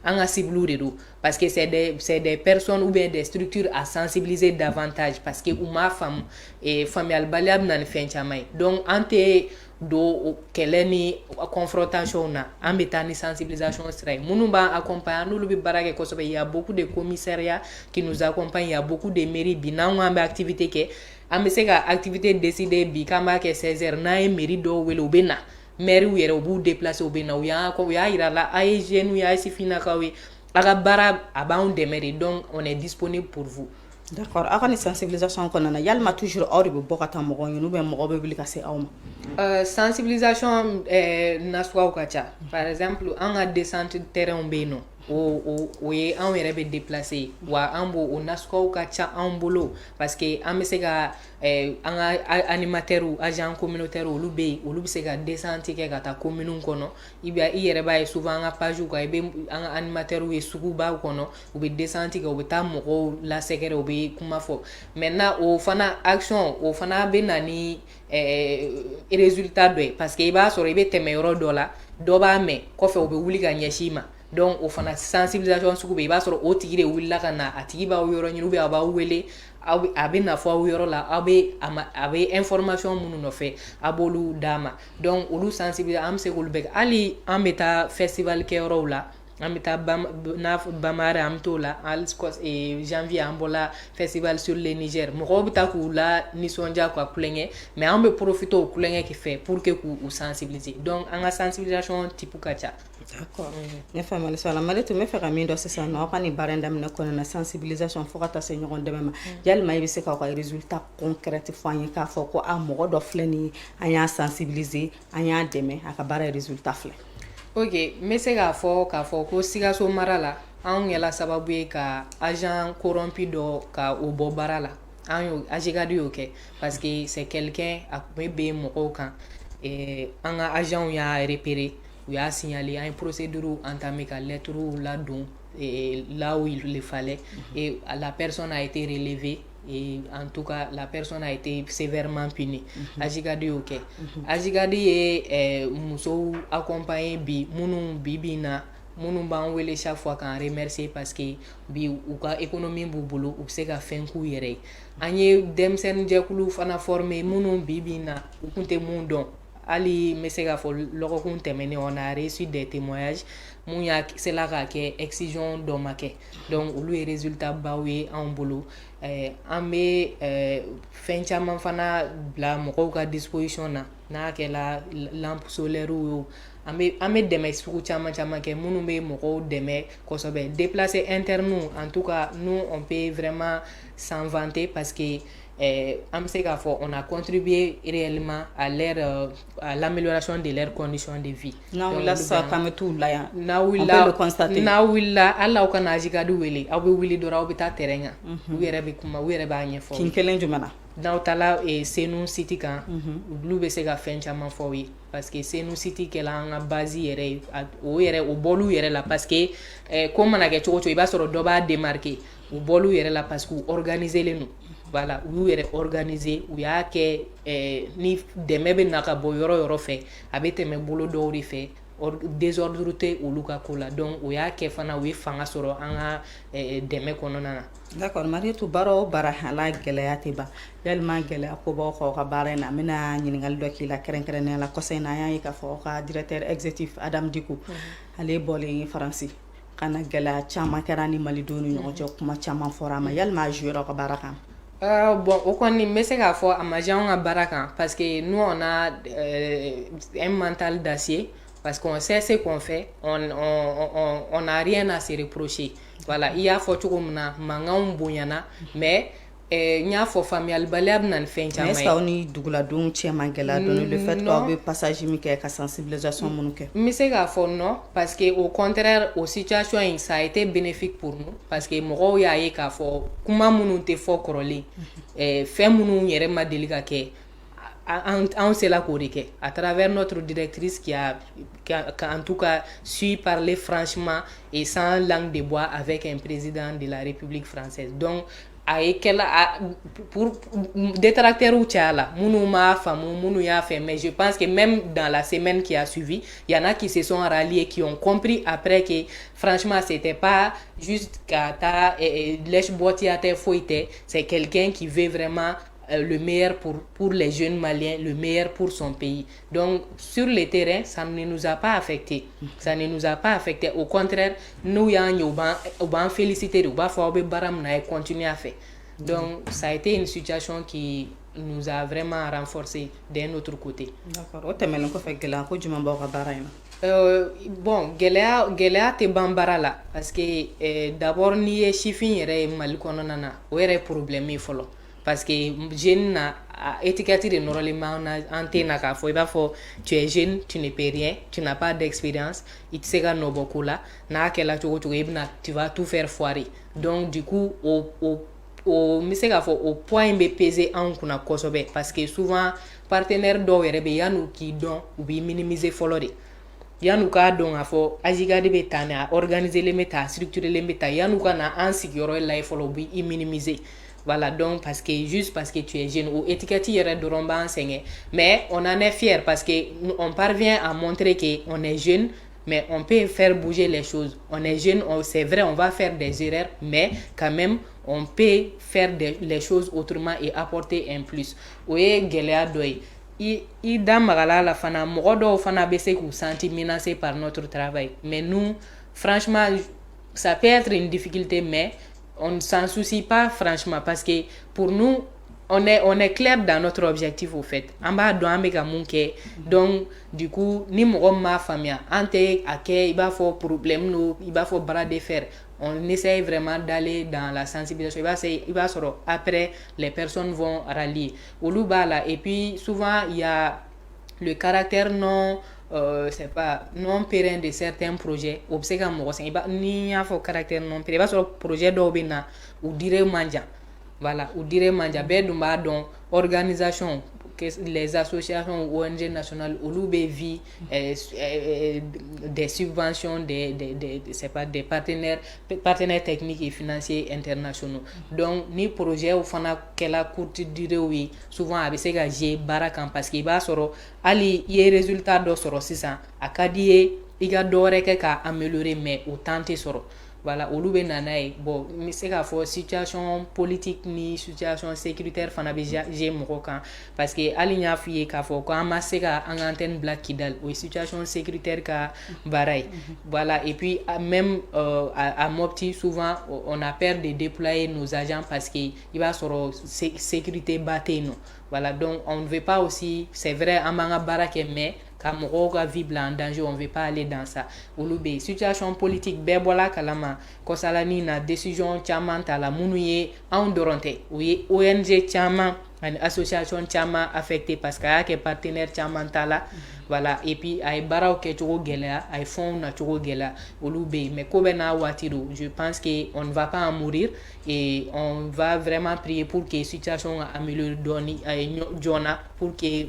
En a ciblé de parce que c'est des personnes ou bien des structures à sensibiliser davantage parce que ou ma femme et familial baliab nan fen chamay donc ante do kɛlɛ ni confrontation na an bɛ taa ni sensibilisation sira ye minnu b'an accompagner n'olu bɛ baara kɛ kosɛbɛ il y a beaucoup de commissariats qui nous accompagnent il y a beaucoup de mairies bi n'an ko an bɛ activité kɛ an bɛ se ka activité décider bi k'an b'a kɛ 16h n'an ye mairie dɔw wele u bɛ na maire yɛrɛ u b'u déplacer u bɛ na u y'a yira la a ye jeunes ye a ye sifinnakaw ye a ka baara a b'anw dɛmɛ de donc on est disponible pour vous. D'accord, aw ka ni sensibilisation kɔnɔna na yalima toujours aw de bɛ bɔ ka taa mɔgɔw ɲini ou bien mɔgɔw bɛ wuli ka se aw ma. Sensibilisation nasuguyaw ka ca par exemple an ka descente terrain bɛ yen nɔ o ye anw yɛrɛ bɛ déplacer wa an b'o o nasuguyaw ka ca anw bolo parce que an bɛ se ka an ka animateurs agents communautaires olu bɛ yen olu bɛ se ka descente kɛ ka taa commune kɔnɔ i yɛrɛ b'a ye souvent an ka page kan i bɛ an ka animateurs ye sugubaw kɔnɔ u bɛ descente kɛ u bɛ taa mɔgɔw lasɛgɛrɛ u bɛ kuma fɔ maintenant o fana action o fana bɛ na ni résultat dɔ ye parce que i b'a sɔrɔ i bɛ tɛmɛ yɔrɔ dɔ la dɔ b'a mɛn kɔfɛ u bɛ wuli ka ɲɛsin i ma donc o fana sensibilisation sugu bɛ i b'a sɔrɔ o tigi de wulila ka na a tigi b'aw yɔrɔ ɲini ou bien a b'aw wele a bɛ na fɔ aw yɔrɔ la a bɛ information minnu nɔfɛ a b'olu d'a ma donc olu sensibiliser an bɛ se k'olu bɛɛ kɛ hali an bɛ taa festival kɛyɔrɔw la an bɛ taa bamara an bɛ t'o la janvier an bɔla festival sur le Niger mɔgɔw bɛ taa k'u la nisɔndiya ka kulonkɛ mais an bɛ profiter o kulonkɛ fɛ pour que k'u sensibiliser donc an ka sensibilisation type ka ca. D'accord. Ne faamuyali sɔrɔ la Mariétou n bɛ fɛ ka min dɔn sisan nɔ aw ka nin baara in daminɛ kɔnɔna na sensibilisation fo ka taa se ɲɔgɔn dɛmɛ ma yalima i bɛ se k'aw ka résultat concret fɔ an ye k'a fɔ ko mɔgɔ dɔ filɛ nin ye an y'a sensibiliser an y'a dɛmɛ a ka baara ye résultat filɛ. Ok, n bɛ se k'a fɔ ko Sikaso mara la anw kɛla sababu ye ka agent corrompu dɔ ka o bɔ baara la an y'o AGECAD y'o kɛ parce que c'est quelqu'un a tun bɛ ben mɔgɔw kan an ka agents y'a repérer u y'a signaler an ye procédure entamé ka lettre ladon là où il le fallait et la personne a été relevée et en tout cas la personne a été sévèrement punie. AGECAD y'o kɛ AGECAD ye musow accompagner bi bi na minnu b'an wele chaque fois k'an remercier parce que bi u ka économie b'u bolo u bɛ se ka fɛn k'u yɛrɛ ye an ye denmisɛnnin jɛkulu fana former minnu bi na u tun tɛ mun dɔn hali n bɛ se k'a fɔ lɔgɔkun tɛmɛnen on a reçu des témoignages mun y'a sela k'a kɛ excision dɔ ma kɛ donc olu ye résultat baw ye anw bolo an bɛ fɛn caman fana bila mɔgɔw ka disposition na n'a kɛla lampe solaire ye an bɛ dɛmɛ sugu caman kɛ minnu bɛ mɔgɔw dɛmɛ kosɛbɛ déplacés internes en tout cas nous on peut vraiment s'en vanter parce que an bɛ se k'a fɔ on a contribué réellement à l'amélioration de leurs conditions de vie. N'aw wulila sisan k'an bɛ t'u la yan n'aw wulila hali aw kana AGECAD wele aw bɛ wuli dɔrɔn aw bɛ taa terrain kan u yɛrɛ bɛ kuma u yɛrɛ b'a ɲɛfɔ. kin kelen jumɛn na. n'aw taara Senu site kan olu bɛ se ka fɛn caman fɔ aw ye parce que Senu site kɛla an ka base yɛrɛ ye o bɔl'u yɛrɛ la parce que ko mana kɛ cogo o cogo i b'a sɔrɔ dɔ b'a démarquer u bɔl'u yɛrɛ la parce que u organisé len don. Voilà, u y'u yɛrɛ organiser u y'a kɛ ni dɛmɛ bɛ na ka bɔ yɔrɔ fɛ a bɛ tɛmɛ bolo dɔw de fɛ désordre tɛ olu ka ko la donc o y'a kɛ fana u ye fanga sɔrɔ an ka dɛmɛ kɔnɔna na. D'accord Mariétou baara o baara hala gɛlɛya tɛ ban yalima gɛlɛya ko b'aw ka baara in na n bɛna ɲininkali dɔ k'i la kɛrɛnkɛrɛnnenya la kɔsa in na an y'a ye k'a fɔ aw ka directeur exécutif Adam Dicko ale bɔlen Faransi kana gɛlɛya caman kɛra ni malidenw ni ɲɔgɔn cɛ kuma caman fɔra a ma yalima a joué aw ka baara kan. Bon, o kɔni n bɛ se k'a fɔ a ma diya anw ka baara kan parce que nous on a un mental d'acier parce qu'on sait ce qu'on fait on n'a rien à se reprocher voilà i y'a fɔ cogo min na mankanw bonyana mais n y'a fɔ faamuyalibaliya bɛ na ni fɛn caman ye. mais est-ce que aw ni duguladenw cɛ man gɛlɛya dɔɔni le fait que aw bɛ passage min kɛ ka sensibilisation minnu kɛ. n bɛ se k'a fɔ non parce que au contraire o situation in ça a été bénéfique pour nous parce que mɔgɔw y'a ye k'a fɔ kuma minnu tɛ fɔ kɔrɔlen fɛn minnu yɛrɛ ma deli ka kɛ on sera k'o de kɛ à travers notre directrice qui a en tout cas su parler franchement et sans langue de bois avec un président de la République française donc a ye kɛla pour détracteurs caya la minnu m'a faamu minnu y'a fait mais je pense que même dans la semaine qui a suivi il y en a qui se sont ralliés qui ont compris après que franchement c'était pas juste ka taa lèche-boîtier tɛ foyi tɛ c'est quelqu'un qui veut vraiment le meilleur pour les jeunes Maliens, le meilleur pour son pays. Donc, sur le terrain, ça ne nous a pas affecté. Ça ne nous a pas affecté. Au contraire, nous, on va féliciter, on va faire des baram et continuer à faire. Donc, ça a été une situation qui nous a vraiment renforcé d'un autre côté. D'accord. Bon, gɛlɛya tɛ ban baara la parce que d'abord n'i ye sifin yɛrɛ ye Mali kɔnɔna na o yɛrɛ problème ye fɔlɔ. Parce que jeune na étiquette de normalement en tena k'a fɔ i b'a fɔ tu es jeune tu ne peux rien tu n'as pas d'expérience i tɛ se ka nɔ bɔ ko la n'a kɛla cogo cogo i bɛna tu vas tout faire foirer donc du coup n bɛ se k'a fɔ o poids in bɛ peser anw kunna kosɛbɛ parce que souvent partenaire dɔw yɛrɛ bɛ yan'u k'i dɔn u b'i minimiser fɔlɔ de yan'u k'a dɔn k'a fɔ AGECAD bɛ tan a organiser len bɛ tan a structuré len bɛ tan yan'u ka na an sigiyɔrɔ lajɛ fɔlɔ u b'i minimiser. Voilà, donc juste parce que tu es jeune ou étiquette yɛrɛ dɔrɔn b'an sɛgɛn mais on en est fier parce que on parvient à montrer que on est jeune mais on peut faire bouger les choses. On est jeune, c'est vrai, on va faire des erreurs mais quand même on peut faire les choses autrement et apporter un plus. O ye gɛlɛya dɔ ye i da magala la fana mɔgɔ dɔw fana bɛ se k'u sentir menacés par notre travail mais nous franchement, ça peut être une difficulté, mais on ne s'en soucie pas franchement parce que pour nous, on est clair dans notre objectif au fait. En bas, donc, du coup, ni ma famille, il va faire problème, il va faire bras de fer. On essaye vraiment d'aller dans la sensibilisation. Il va se après, les personnes vont rallier. Et puis, souvent, il y a le caractère c'est pas non pérenne de certains projets obsèque mo sen ba ni ya fo caractère non pérenne ba so projet do bina ou dire manja voilà ou dire manja be dum ba don organisation que les associations ONG nationales ou vie des subventions c'est pas des partenaires techniques et financiers internationaux donc ni projet ou fana kela courte durée oui souvent avec ces gars barakan parce qu'il va soro ali y résultat do soro sisan akadi i ga dore ke ka améliorer mais autant te soro voilà olu be nanaye bon mi se ka fɔ situation politique ni situation sécuritaire fana be j'ai mɔgɔ kan parce que hali y'a f'i ye k'a fɔ ko an ma se ka an ka antenne bila Kidal o situation sécuritaire ka baara ye voilà et puis même à Mopti souvent on a peur de déployer nos agents parce que il b'a sɔrɔ sécurité ba tɛ yen nɔ voilà donc on ne veut pas aussi c'est vrai an b'an ka baara kɛ mais ka mɔgɔw ka vie bila en danger on veut pas aller dans ça olu be situation politique bɛɛ bɔla kalama kɔsalani na décision caman ta la minnu ye anw dɔrɔn tɛ o ye ONG caman ani association caman affecté parce que a y'a kɛ partenaire caman ta la voilà et puis a ye baaraw kɛcogo gɛlɛya a ye fɛnw nacogo gɛlɛya olu be yen mais ko bɛ n'a waati do je pense que on ne va pas en mourir et on va vraiment prier pour que situation améliore dɔɔni joona pour que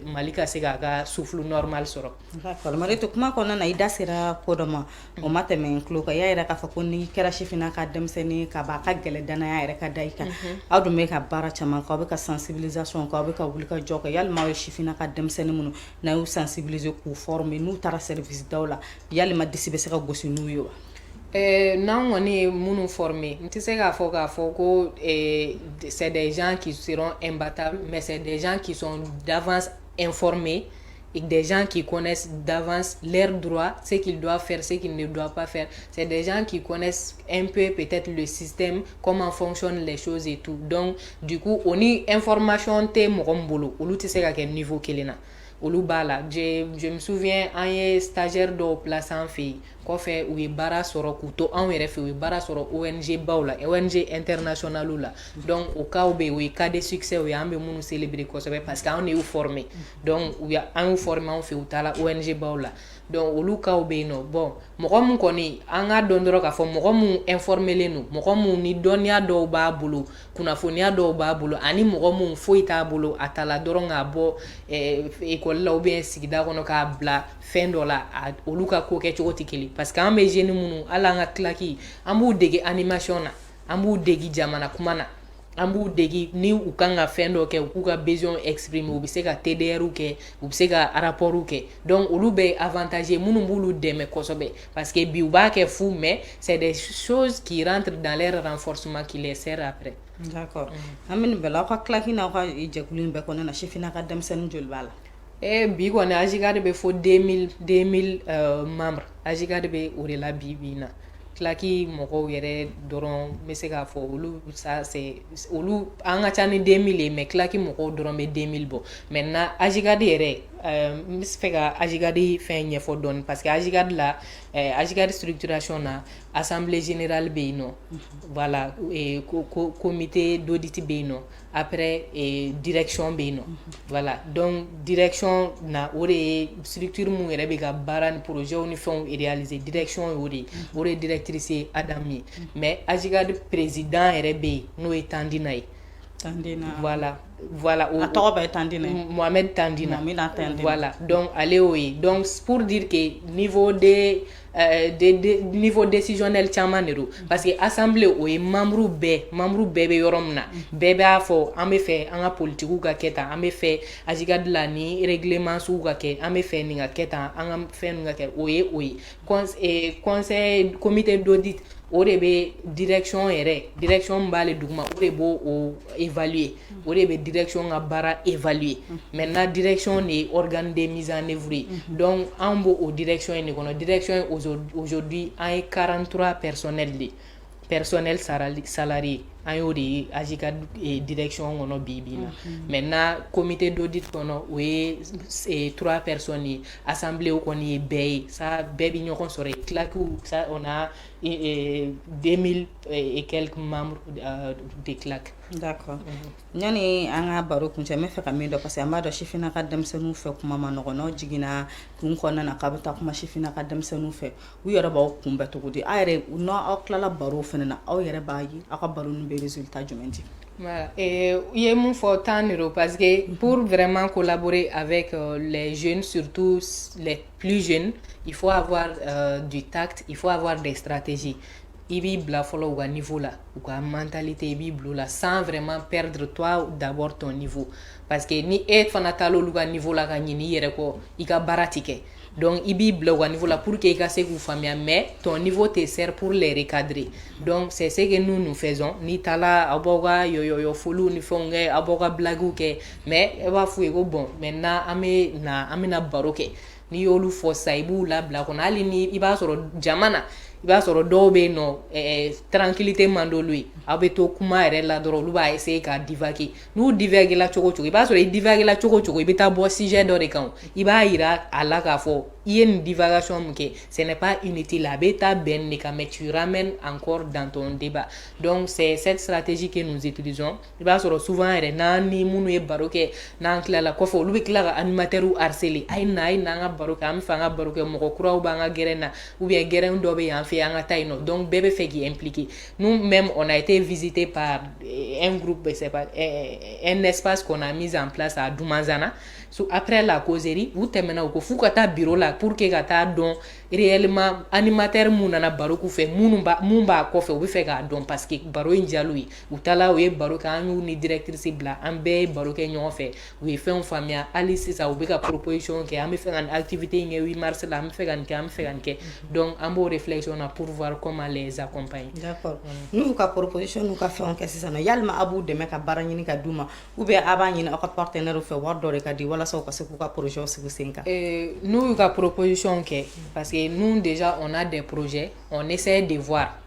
Mali ka se k'a ka souffle normal sɔrɔ. D'accord Mariétou kuma kɔnɔna na i da sera ko dɔ ma o ma tɛmɛ n tulo kan i y'a yira k'a fɔ ko n'i kɛra sifinnaka denmisɛnnin ka ban a ka gɛlɛn danaya yɛrɛ ka da i kan aw dun bɛ ka baara caman kɛ aw bɛ ka sensibilisation kɛ aw bɛ ka wuli ka jɔ kɛ yalima aw ye sifinnaka denmisɛnnin minnu n'a y'u sensibiliser k'u former n'u taara service daw la yalima disi bɛ se ka gosi n'u ye wa. N'an kɔni ye minnu former n tɛ se k'a fɔ ko c'est des gens qui seront imbattables mais c'est des gens qui sont d'avance informés et des gens qui connaissent d'avance leurs droits, ce qu'ils doivent faire, ce qu'ils ne doivent pas faire. C'est des gens qui connaissent un peu peut-être le système, comment fonctionnent les choses et tout. Donc, du coup, on y information te mogombolo, ou l'outil c'est à quel niveau qu'il est là. Je me souviens un stagiaire de place en fille kɔfɛ u ye baara sɔrɔ k'u to anw yɛrɛ fɛ u ye baara sɔrɔ ONG baw la ONG internationale la donc o cas bɛ o ye cas de succès o ye an bɛ minnu célébrer kosɛbɛ parce que anw de y'u former donc an y'u former anw fɛ u taara ONG baw la donc olu cas bɛ yen nɔ bon mɔgɔ mun kɔni an ka dɔn dɔrɔn k'a fɔ mɔgɔ mun informelen don mɔgɔ mun ni dɔnniya dɔw b'a bolo kunnafoniya dɔw b'a bolo ani mɔgɔ mun foyi t'a bolo a ta la dɔrɔn k'a bɔ école la ou bien sigida kɔnɔ k'a bila fɛn dɔ la olu ka ko kɛcogo tɛ kelen parce que an bɛ jeunes minnu hali an ka kilaki an b'u dege animation na an b'u dege jamana kuma na an b'u dege ni u kan ka fɛn dɔ kɛ u k'u ka besoin exprimer u bɛ se ka TDR kɛ u bɛ se ka rapport kɛ donc olu bɛ avantage minnu b'olu dɛmɛ kosɛbɛ parce que bi u b'a kɛ fu mais c'est des choses qui rentrent dans leur renforcement qui les sert après. D'accord an bɛ nin bɛɛ la aw ka kilaki n'aw ka jɛkulu in bɛɛ kɔnɔna na sifinnaka denmisɛnnin joli b'a la. Bi kɔni AJICAD bɛ fo 2000 membres AJICAD bɛ o de la bi na kilaki mɔgɔw yɛrɛ dɔrɔn n bɛ se k'a fɔ olu ça c'est olu an ka ca ni 2000 ye mais kilaki mɔgɔw dɔrɔn bɛ 2000 bɔ maintenant AJICAD yɛrɛ n bɛ fɛ ka AJICAD fɛn ɲɛfɔ dɔɔni parce que AJICAD la AJICAD structuration na assemblée générale bɛ yen nɔ voilà comité d'audit bɛ yen nɔ après direction bɛ yen nɔ voilà donc direction na o de ye structure mun yɛrɛ bɛ ka baara ni projet ni fɛnw réaliser direction ye o de ye directrice ye Adamu ye mais AJICAD président yɛrɛ bɛ yen n'o ye Tandina ye. Voilà a tɔgɔ bɛ ye Tandina ye Mohamed Tandina Tandina voilà donc ale o ye donc pour dire que niveau décisionnel caman de don parce que assemblée o ye membre bɛɛ bɛ yɔrɔ min na bɛɛ b'a fɔ an bɛ fɛ an ka politikiw ka kɛ tan an bɛ fɛ AJICAD la ni règlement sugu ka kɛ an bɛ fɛ nin ka kɛ tan an ka fɛn nin ka kɛ o ye conseil comité d'audit o de be direction b'ale duguma o de bo o évaluer o de be direction ka baara évaluer maintenant direction ni organe de mise en œuvre donc an bo o direction ni kono direction aujourd'hui an 43 personnel salarié an yo de ajika direction kono bibina maintenant comité d'audit kono o ye 3 personnes assemblée o koni beye ça bébé ñokon sore claque ça on a 2000 et quelques membres de claque. D'accord. Ñani anga baro kuncha me feka mi do parce que amado shifina ka dem senu fe kuma manogono jigina kun kona na kabata kuma shifina ka dem senu fe u yoro ba kumba to gudi ayre no aklala baro fenena aw yere bayi aka baro nu be résultat jumenti. Voilà. Et il y a mon fort temps parce que pour vraiment collaborer avec les jeunes, surtout les plus jeunes, il faut avoir du tact, il faut avoir des stratégies. Il faut blafolo au niveau là, ou à mentalité il faut là, sans vraiment perdre toi d'abord ton niveau. Parce que ni est fanatalo au niveau là gagner ni yereko, il a baratike. Donc il faut au niveau là pour que il se vous famille mais ton niveau te sert pour les recadrer. Donc c'est ce que nous faisons. Ni tala aboga yo fulu ni fonge aboga blagu ke mais e va fouer bon maintenant amena baroke. Ni yolu fo saibu la blago na ali ni iba soro jamana iba soro dobe no tranquillité mando lui abeto kuma ere la doro lu ba essayer ka divaguer nous divaguer la choco iba soro divaguer la choco ibeta bo sujet do rekan iba ira ala ka fo une divagation que ce n'est pas inutile abeta ben ne ka mais tu ramènes encore dans ton débat. Donc c'est cette stratégie que nous utilisons. Iba soro souvent ere na ni munu e baroke na nkla la ko fo lu be kla animateur ou harceler ay na nga baroke am fa nga baroke mo ko ba nga gerena ou bien geren do be yan fi nga tayno donc bébé fait qui impliqué. Nous même on a été visité par un groupe c'est pas un espace qu'on a mis en place à Doumanzana. So, après la causerie vous temena ko fu ka ta bureau là pour que ka ta don réellement animateur munana baro ku fe mumba ko fe o be fe ka don parce que baro injalui utala o ye baro ka anu ni directrice bla ambe baro ke nyon fe we fe on famia ali sisa o be ka proposition ke am fe an activité nge 8 mars la am fe kan ke donc ambo réflexion na pour voir comment les accompagner. D'accord. Nous ka proposition nous ka fe on ke sisa no yalma abu de me ka barani ni ka duma ou be abani na ko partenaire fe wardo re ka di wala so ka se ku ka projet o se senka. Nous ka proposition ke parce que nous déjà on a des projets, on essaie de voir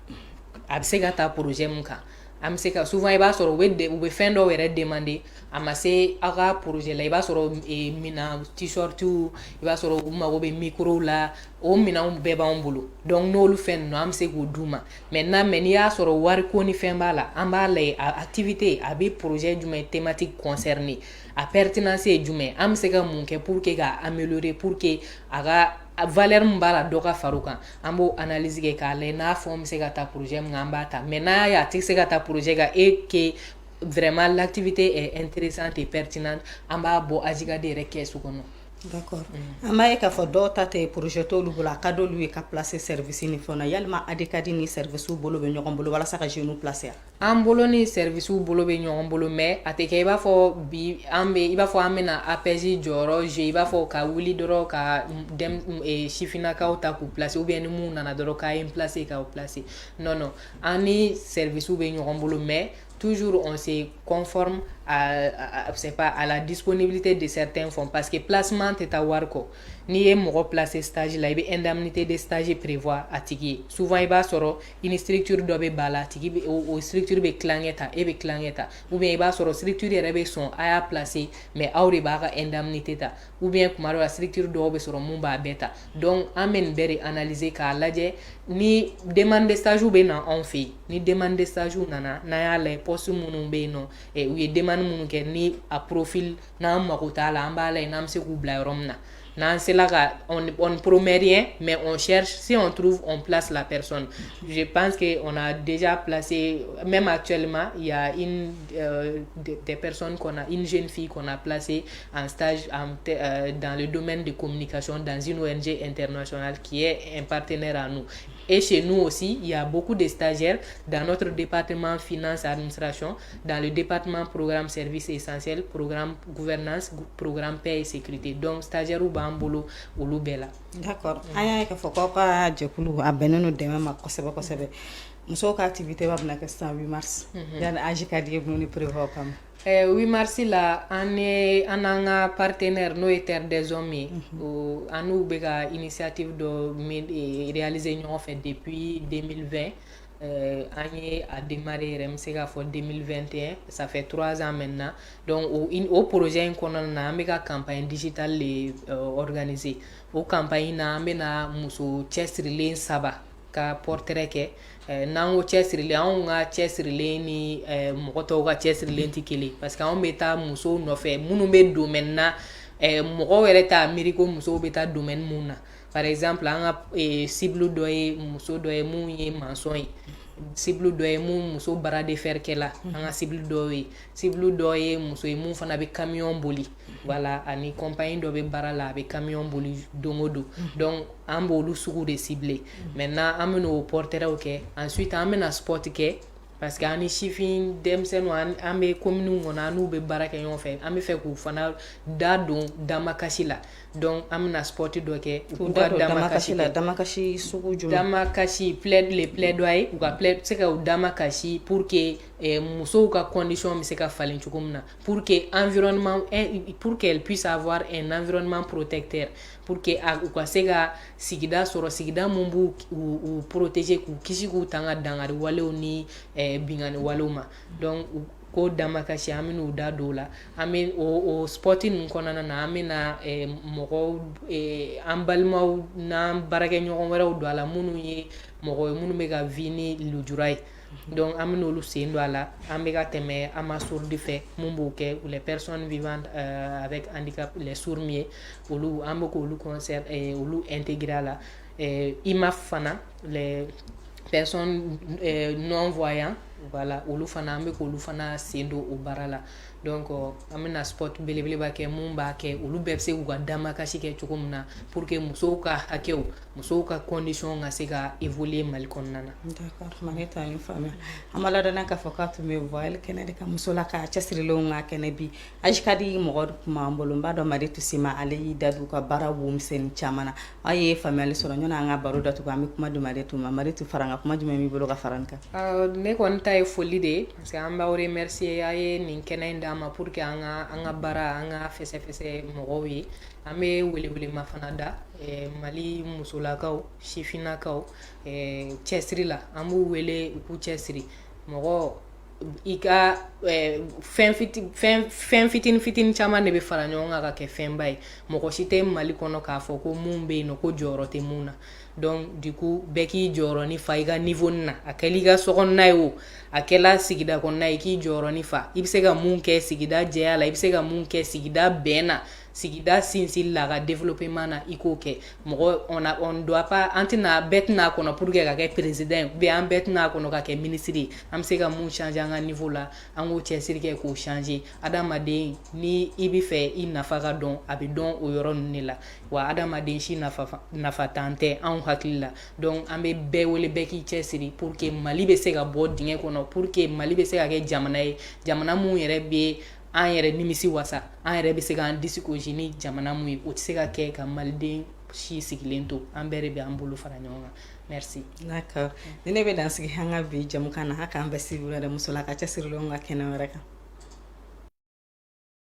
absega ta projet muka amseka souvent il va sur ou be fendo were demander amase aga projet là il va sur mina t-shirt il va sur uma go be micro là o mina on beba on bolo donc no lu fen no amse go duma maintenant meni ya sur war ko ni femba là amba les activité abi projet du thématique concerné a pertinence du amseka munke pour que ga améliorer pour que aga valeur mbala doka faruka ambo analyse ke kale na forme se gata projet ngamba ta mena ya tix se gata projet ga et que vraiment l'activité est intéressante et pertinente amba bo ajiga de requête kono. D'accord. Amaye ka fo do tate projet to lu bula ka do lu ka placer service ni fona yalma adekadi ni service bolo be ñogon bolo wala saka jeune placer am bolo ni service bolo be ñogon bolo mais ateke iba fo bi ambe iba fo amena APJ joro je iba fo ka wuli doro ka dem chifina ka ota ku placer ou bien ni mu nana doro ka en placer ka o placer non ani service be ñogon bolo mais toujours on se conforme c'est pas à la disponibilité de certains fonds parce que placement est à warko ni mo placer stage là il indemnité de stage prévoit à tigi souvent il va soro une structure dobe bala tigi o structure be clangeta e be clangeta ou bien il va soro structure rebe son aya placer mais awri ba ka indemnité ta ou bien kumaro la structure dobe soro mumba beta donc amen bere analyser ka laje ni demande de stage ou be na on fait ni demande de stage ou nana na ya les poste munu be no e ou demande munu ke ni a profil na makota la ambala na mse ku bla romna non, c'est là on promet rien, mais on cherche. Si on trouve, on place la personne. Je pense qu'on a déjà placé, même actuellement, il y a des personnes une jeune fille qu'on a placée en stage dans le domaine de communication dans une ONG internationale qui est un partenaire à nous. Et chez nous aussi, il y a beaucoup de stagiaires dans notre département finance et administration, dans le département programme services essentiels, programme gouvernance, programme paix et sécurité. Donc, stagiaires ou bambolo ou lubela. D'accord. Aya ka foko ka jekulu abeneno dema makosebe kosebe. muso ka activité ba bna ka 8 mars yana aji ka die bnu ni prévoir comme 8 mars la an an ka partenaire n'o ye Terre des Hommes ye an n'u bɛ ka initiative dɔ réaliser ɲɔgɔn fɛ depuis 2020 an ye a démarré yɛrɛ n bɛ se k'a fɔ 2021 ça fait 3 ans maintenant donc o projet in kɔnɔna na an bɛ ka campagne digitale de organiser o campagne na an bɛna muso cɛsirilen 3 ka portrait kɛ n'an ko cɛsirilen anw ka cɛsirilen ni mɔgɔ tɔw ka cɛsirilen tɛ kelen parce que anw bɛ taa musow nɔfɛ minnu bɛ domaine na mɔgɔw yɛrɛ t'a miiri ko musow bɛ taa domaine mun na par exemple an ka cible dɔ ye muso dɔ ye mun ye maçon ye cible dɔ ye mun muso bara de fer kɛla an ka cible dɔ ye cible dɔ ye muso ye mun fana bɛ camion boli voilà ani compagnie dɔ bɛ baara la a bɛ camion boli don o don donc an b'olu sugu de cibler maintenant an bɛ n'o portraitw kɛ ensuite an bɛna spot kɛ parce que an ni sifin denmisɛnninw an bɛ commune kɔnɔ an n'u bɛ baara kɛ ɲɔgɔn fɛ an bɛ fɛ k'u fana da don damakasi la donc an bɛna sport dɔ kɛ u ka damakasi la damakasi sugu jumɛn damakasi les plaidoyer u ka se ka u damakasi pour que musow ka condition bɛ se ka falen cogo min na pour que environnement pour qu'elle puisse avoir un environnement protecteur pour que u ka se ka sigida sɔrɔ sigida mun b'u protéger k'u kisi k'u tanga dangari walew ni bingani walew ma donc ko damakasi an bɛna u da don o la an bɛ o sport ninnu kɔnɔna na an bɛna mɔgɔw an balimaw n'an baarakɛɲɔgɔn wɛrɛw don a la minnu ye mɔgɔ ye minnu bɛ ka vie ni lujura ye donc an bɛna olu sen don a la an bɛ ka tɛmɛ an ma sourds fɛ mun b'o kɛ les personnes vivantes avec handicap les sourds ye olu an bɛ k'olu olu intégrer a la IMAF fana les personnes non voyants voilà olu fana an bɛ k'olu fana sen don o baara la donc an bɛna sport belebeleba kɛ mun b'a kɛ olu bɛɛ bɛ se k'u ka damakasi kɛ cogo min na pour que musow ka hakɛw musow ka condition ka se ka évoluer Mali kɔnɔna na. D'accord Marieta an y'o faamuya an b'a ladɔnniya k'a fɔ k'a tun bɛ voile kɛnɛ de ka muso la ka cɛsirilenw ka kɛnɛ bi aji ka di mɔgɔ tun b'an bolo n b'a dɔn Marieta Sima ale y'i da don u ka baara womisɛnnin caman na aw ye faamuyali sɔrɔ ɲɔgɔn an ka baro datugu an bɛ kuma di Marieta ma Marieta fara n ka kuma jumɛn b'i bolo ka fara nin kan. Ne kɔni ta ye foli de ye parce que an b'aw remercier a ye nin kɛnɛ in d'an ma pour que an ka baara an ka fɛsɛfɛsɛ mɔgɔw ye an bɛ welewelema fana da Mali musolakaw sifinnakaw cɛsiri la an b'u wele u k'u cɛsiri mɔgɔ i ka fɛn fitinin caman de bɛ fara ɲɔgɔn kan ka kɛ fɛnba ye mɔgɔ si tɛ Mali kɔnɔ k'a fɔ ko mun bɛ yen nɔ ko jɔyɔrɔ tɛ mun na donc du coup bɛɛ k'i jɔyɔrɔ ni fa i ka niveau na a kɛli ka sokɔnɔna ye o a kɛla sigida kɔnɔna ye k'i jɔyɔrɔ ni fa i bɛ se ka mun kɛ sigida jɛya la i bɛ se ka mun kɛ sigida bɛn na sigida sinsin la ka développement na i k'o kɛ mɔgɔ on doit pas an tɛna bɛɛ tɛna kɔnɔ pour que ka kɛ président ou bien an bɛɛ tɛna kɔnɔ ka kɛ ministre ye an bɛ se ka mun changer an ka niveau la an k'o cɛsiri kɛ k'o changer adamaden ni i bɛ fɛ i nafa ka dɔn a bɛ dɔn o yɔrɔ ninnu de la wa adamaden si nafa tan tɛ anw hakili la donc an bɛ bɛɛ wele bɛɛ k'i cɛsiri pour que Mali bɛ se ka bɔ dingɛ kɔnɔ pour que Mali bɛ se ka kɛ jamana ye jamana mun yɛrɛ bɛ an yɛrɛ nimisi wasa an yɛrɛ bɛ se k'an disi gosi ni jamana mun ye o tɛ se ka kɛ ka maliden si sigilen to an bɛɛ de bɛ an bolo fara ɲɔgɔn kan merci. D'accord ni ne bɛ dan sigi an ka bi jamukan na hali k'an bɛɛ sigi wɛrɛ muso la ka cɛsirilenw ka kɛnɛ wɛrɛ kan.